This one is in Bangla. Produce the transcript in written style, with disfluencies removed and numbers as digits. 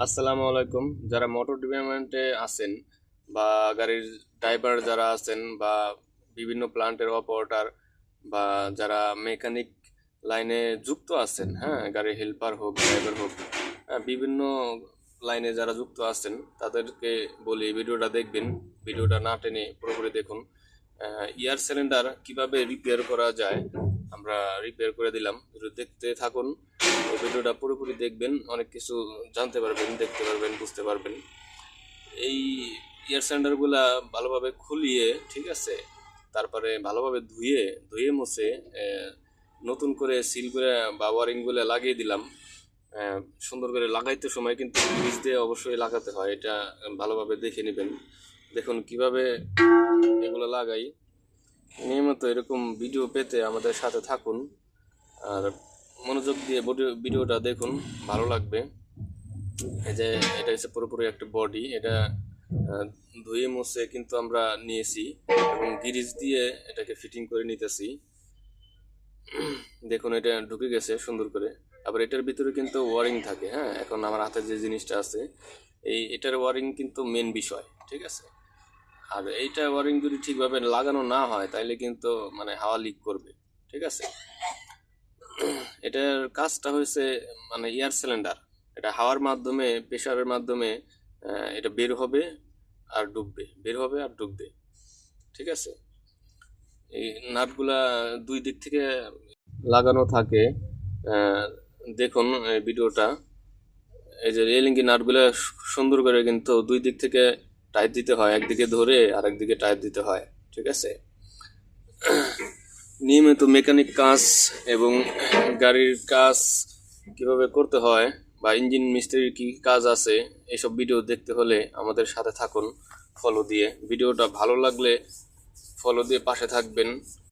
আসসালামু আলাইকুম। যারা মোটর ডিপার্টমেন্টে আছেন বা গাড়ির ড্রাইভার যারা আছেন বা বিভিন্ন প্লান্টের অপারেটর বা যারা মেকানিক লাইনে যুক্ত আছেন, হ্যাঁ, গাড়ির হেল্পার হোক ড্রাইভার হোক, হ্যাঁ, বিভিন্ন লাইনে যারা যুক্ত আছেন তাদেরকে বলি ভিডিওটা দেখবেন। ভিডিওটা না টেনে পুরোপুরি দেখুন। এয়ার সিলিন্ডার কিভাবে রিপেয়ার করা যায় আমরা রিপেয়ার করে দিলাম। ভিডিও দেখতে থাকুন। এই ভিডিওটা পুরোপুরি দেখবেন, অনেক কিছু জানতে পারবেন, দেখতে পারবেন, বুঝতে পারবেন। এই এয়ার সিলিন্ডারগুলা ভালোভাবে খুলিয়ে, ঠিক আছে, তারপরে ভালোভাবে ধুয়ে ধুয়ে মুছে নতুন করে সিল করে বা ওয়ারিংগুলো লাগিয়ে দিলাম। আহ, সুন্দর করে লাগাইতে সময় কিন্তু গ্রিজ দিয়ে অবশ্যই লাগাতে হয়, এটা ভালোভাবে দেখে নেবেন। দেখুন কিভাবে এগুলো লাগাই। নিয়মিত এরকম ভিডিও পেতে আমাদের সাথে থাকুন আর মনোযোগ দিয়ে ভিডিওটা দেখুন, ভালো লাগবে। এই যে এটা হচ্ছে পুরোপুরি একটা বডি, এটা আহ, ধুয়ে মুছে কিন্তু আমরা নিয়েছি এবং গিরিজ দিয়ে এটাকে ফিটিং করে নিতেছি। দেখুন এটা ঢুকে গেছে সুন্দর করে। আবার এটার ভিতরে কিন্তু ওয়ারিং থাকে, হ্যাঁ, এখন আমার হাতে যে জিনিসটা আছে এটার ওয়ারিং কিন্তু মেন বিষয়, ঠিক আছে। আর এইটা ওয়ারিং যদি ঠিকভাবে লাগানো না হয় তাইলে কিন্তু মানে হাওয়া লিক করবে, ঠিক আছে। এটার কাজটা হয়েছে মানে এয়ার সিলিন্ডার, এটা হাওয়ার মাধ্যমে প্রেসারের মাধ্যমে এটা বের হবে আর ডুববে, বের হবে আর ডুববে, ঠিক আছে। এই নাটগুলা দুই দিক থেকে লাগানো থাকে। আহ, দেখুন এই ভিডিওটা। এই যে রেলিংকি নাটগুলা সুন্দর করে কিন্তু দুই দিক থেকে টাইট দিতে হয়, একদিকে ধরে আর একদিকে টাইট দিতে হয়, ঠিক আছে। নিয়মিত মেকানিক কাজ এবং গাড়ির কাজ কিভাবে করতে হয় বা ইঞ্জিন মিস্ত্রির কি কাজ আছে, এসব ভিডিও দেখতে হলে আমাদের সাথে থাকুন ফলো দিয়ে। ভিডিওটা ভালো লাগলে ফলো দিয়ে পাশে থাকবেন।